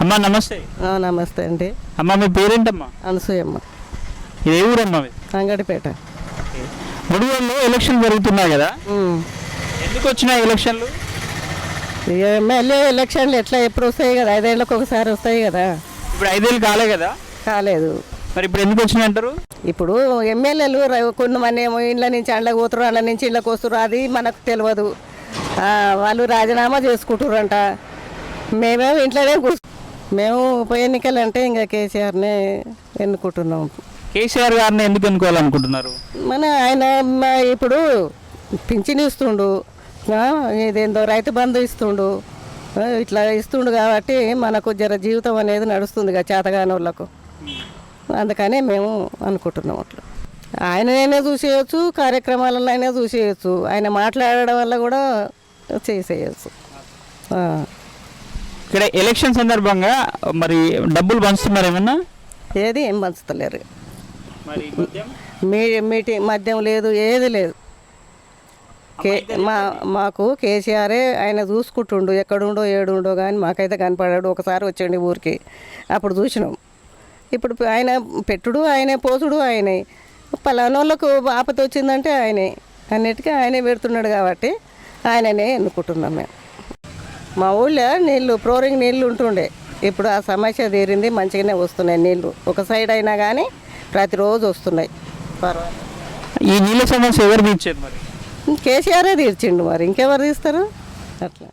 అమ్మా నమస్తే. నమస్తే అండి. అమ్మ మీ పేరేంటమ్మా? అనసూయమ్మ. ఏ ఊరమ్మా? అంగడిపేట. ముడిగోడలో ఎలక్షన్ జరుగుతున్నాయి కదా, ఎందుకు వచ్చినాయి ఎలక్షన్లు? ఎమ్మెల్యే ఎలక్షన్లు ఎప్పుడు వస్తాయి కదా, 5 ఏళ్ళకి ఒకసారి వస్తాయి కదా. ఇప్పుడు 5 ఏళ్ళు కాలే కదా? కాలేదు. మరి ఇప్పుడు ఎందుకు వచ్చినాయి అంటారు? ఇప్పుడు ఎమ్మెల్యేలు కొంతమంది ఏమో ఇండ్ల నుంచి అండ్ల పోతురు, అండ్ల నుంచి ఇళ్ళకి వస్తురు, అది మనకు తెలియదు. వాళ్ళు రాజీనామా చేసుకుంటారంట. మేమేమో ఇంట్లోనే మేము ఉప ఎన్నికలు అంటే ఇంకా కేసీఆర్నే ఎన్నుకుంటున్నాం. కేసీఆర్ గారిని ఎందుకు ఎన్నుకోవాలనుకుంటున్నారు? ఆయన ఇప్పుడు పింఛన్ ఇస్తుండు, ఇదేందో రైతు బంధు ఇస్తుండు, ఇట్లా ఇస్తుండు కాబట్టి మనకు జర జీవితం అనేది నడుస్తుంది కదా చేతగాని వాళ్ళకు. అందుకనే మేము అనుకుంటున్నాం అట్లా. ఆయనైనా చూసేయచ్చు, కార్యక్రమాలలో అయినా చూసేయచ్చు, ఆయన మాట్లాడడం వల్ల కూడా చేసేయచ్చు. ఇక్కడ ఎలక్షన్ సందర్భంగా మరి డబ్బులు పంచుతున్నారు ఏమన్నా? ఏం పంచుతలేరు. మరి మీటింగ్ మద్యం లేదు, ఏది లేదు. మాకు కేసీఆరే ఆయన చూసుకుంటుండు, ఎక్కడుండో ఏడుండో కానీ మాకైతే కనపడాడు. ఒకసారి వచ్చండి ఊరికి, అప్పుడు చూసినాం. ఇప్పుడు ఆయన పెట్టుడు ఆయనే, పోసుడు ఆయనే. పలానోళ్ళకు ఆపత వచ్చిందంటే ఆయనే, అన్నిటికీ ఆయనే పెడుతున్నాడు కాబట్టి ఆయననే ఎన్నుకుంటున్నాం మేము. మా ఊళ్ళో నీళ్ళు ఫ్లోరింగ్ నీళ్ళు ఉంటుండే, ఇప్పుడు ఆ సమస్య తీరింది, మంచిగానే వస్తున్నాయి నీళ్ళు. ఒక సైడ్ అయినా కానీ ప్రతిరోజు వస్తున్నాయి. పర్వాలేదు. ఈ నీళ్ళ సమస్య ఎవరు తీర్చారు మరి? కేసీఆరే తీర్చిండు, మరి ఇంకెవరు తీస్తారు అట్లా.